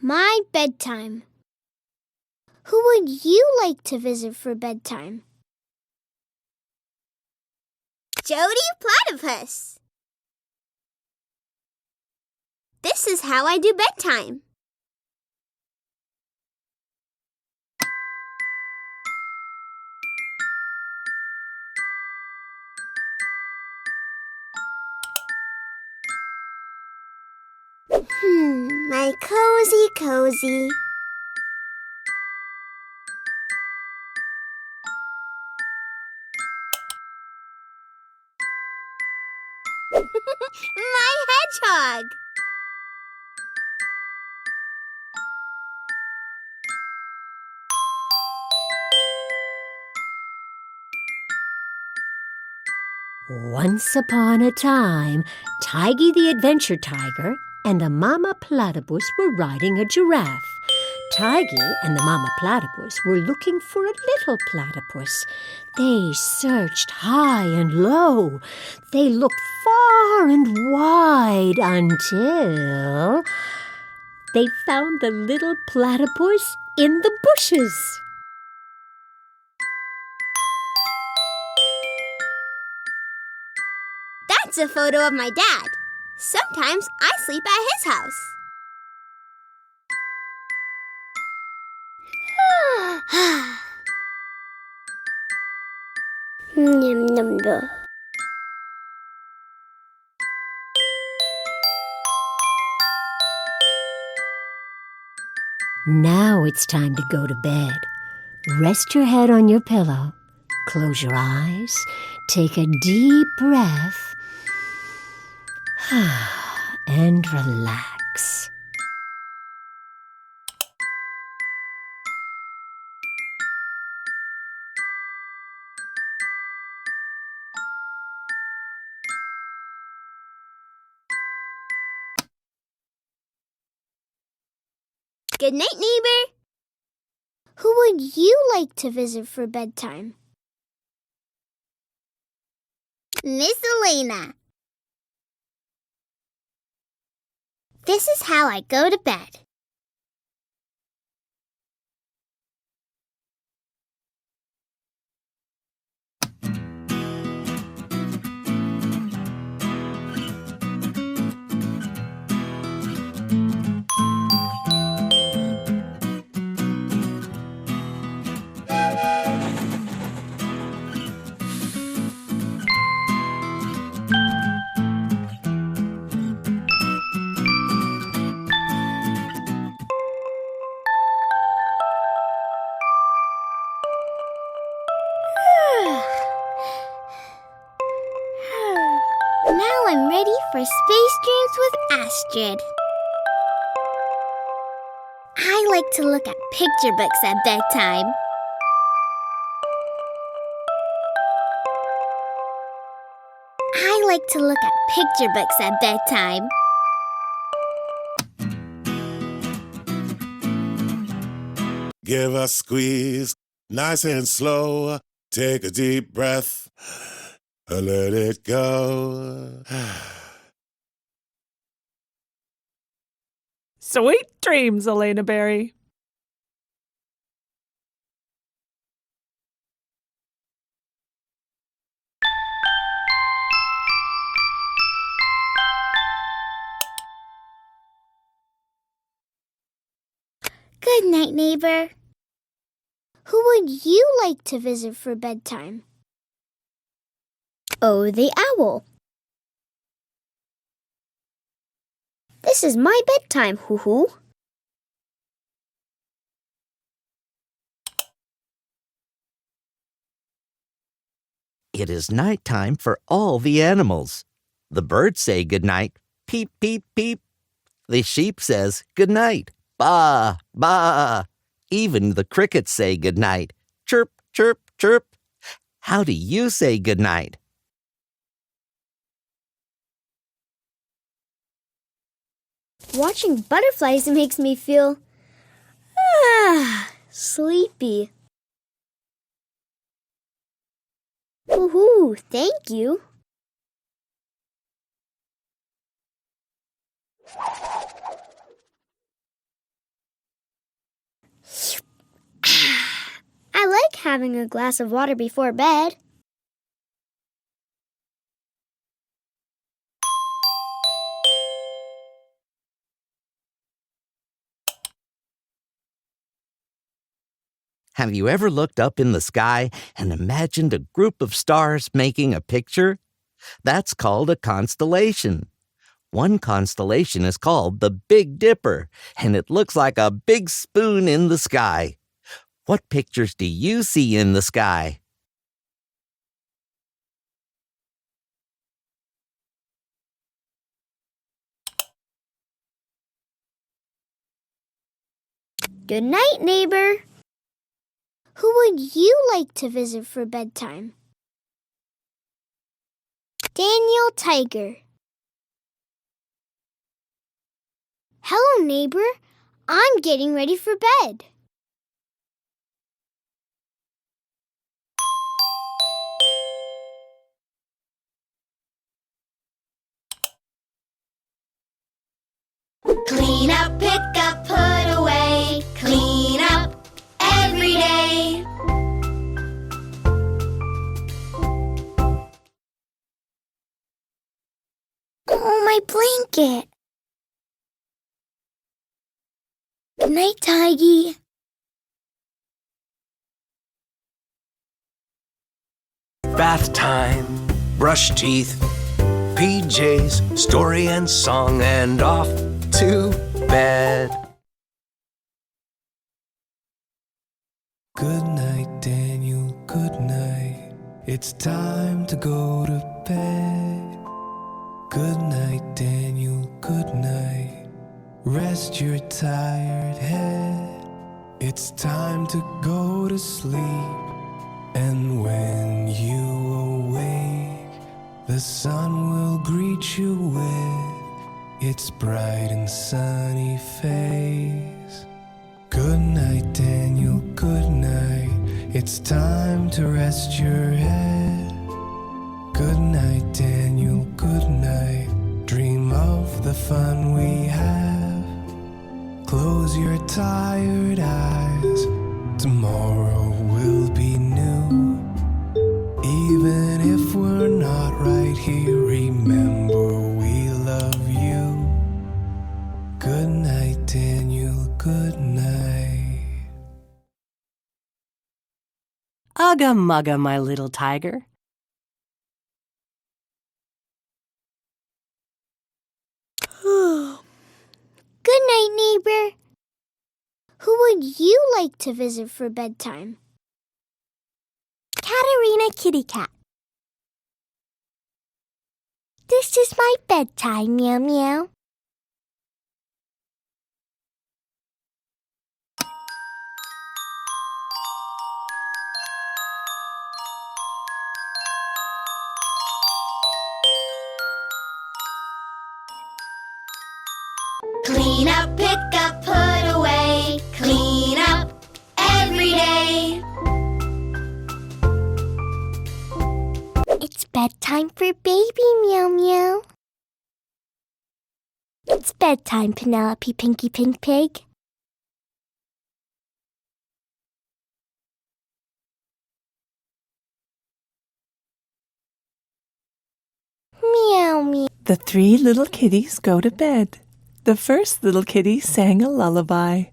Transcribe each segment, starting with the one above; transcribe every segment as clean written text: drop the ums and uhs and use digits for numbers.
My bedtime. Who would you like to visit for bedtime? Jody Platypus. This is how I do bedtime. My cozy. My hedgehog. Once upon a time, Tiggy the Adventure Tiger and the Mama Platypus were riding a giraffe. Tiggy and the Mama Platypus were looking for a little platypus. They searched high and low. They looked far and wide until they found the little platypus in the bushes. That's a photo of my dad. Sometimes I sleep at his house. Now it's time to go to bed. Rest your head on your pillow. Close your eyes. Take a deep breath. And relax. Good night, neighbor. Who would you like to visit for bedtime? Miss Elena. This is how I go to bed. Now I'm ready for Space Dreams with Astrid. I like to look at picture books at bedtime. I like to look at picture books at bedtime. Give a squeeze, nice and slow. Take a deep breath, let it go. Sweet dreams, Elena Berry. Good night, neighbor. Who would you like to visit for bedtime? Oh, the owl. This is my bedtime, hoo-hoo. It is nighttime for all the animals. The birds say good night, peep, peep, peep. The sheep says good night, ba, ba. Even the crickets say good night, chirp, chirp, chirp. How do you say good night? Watching butterflies makes me feel sleepy. Woohoo, thank you. having a glass of water before bed. Have you ever looked up in the sky and imagined a group of stars making a picture? That's called a constellation. One constellation is called the Big Dipper, and it looks like a big spoon in the sky. What pictures do you see in the sky? Good night, neighbor. Who would you like to visit for bedtime? Daniel Tiger. Hello, neighbor. I'm getting ready for bed. Clean up, pick up, put away. Clean up every day. Oh, my blanket. Good night, Tiggy. Bath time, brush teeth, PJs, story and song, and off to bed. Good night, Daniel, good night. It's time to go to bed. Good night, Daniel, good night. Rest your tired head. It's time to go to sleep. And when you awake, the sun will greet you with its bright and sunny face. Good night, Daniel, good night. It's time to rest your head. Good night, Daniel, good night. Dream of the fun we have. Close your tired eyes. Tomorrow will be new. Even if we're not right here, remember we love you. Good night, Daniel, good night. Ugga mugga, my little tiger. Good night, neighbor. Who would you like to visit for bedtime? Katerina Kitty Cat. This is my bedtime, meow meow. Clean up, pick up, put away. Clean up every day. It's bedtime for baby meow meow. It's bedtime, Penelope Pinky Pink Pig. Meow meow. The three little kitties go to bed. The first little kitty sang a lullaby.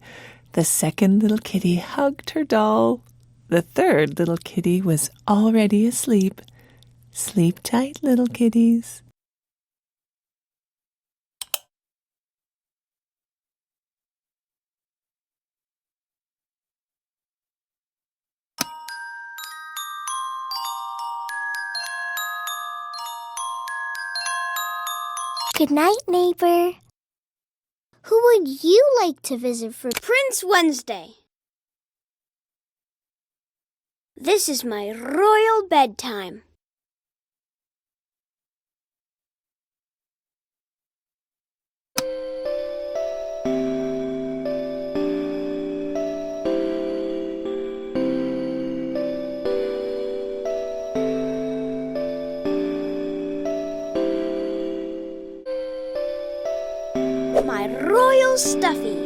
The second little kitty hugged her doll. The third little kitty was already asleep. Sleep tight, little kitties. Good night, neighbor. Who would you like to visit for Prince Wednesday. This is my royal bedtime. My royal stuffy.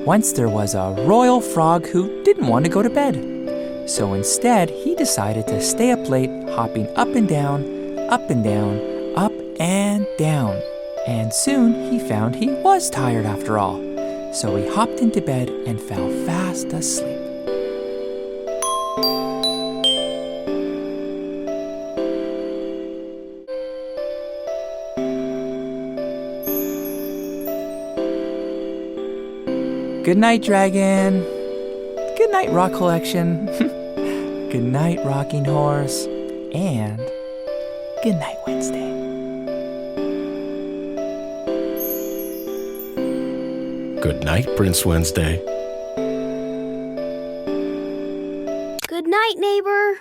Once there was a royal frog who didn't want to go to bed. So instead, he decided to stay up late, hopping up and down, up and down, up and down. And soon he found he was tired after all. So he hopped into bed and fell fast asleep. Good night, Dragon. Good night, Rock Collection. Good night, Rocking Horse. And good night, Wednesday. Good night, Prince Wednesday. Good night, neighbor.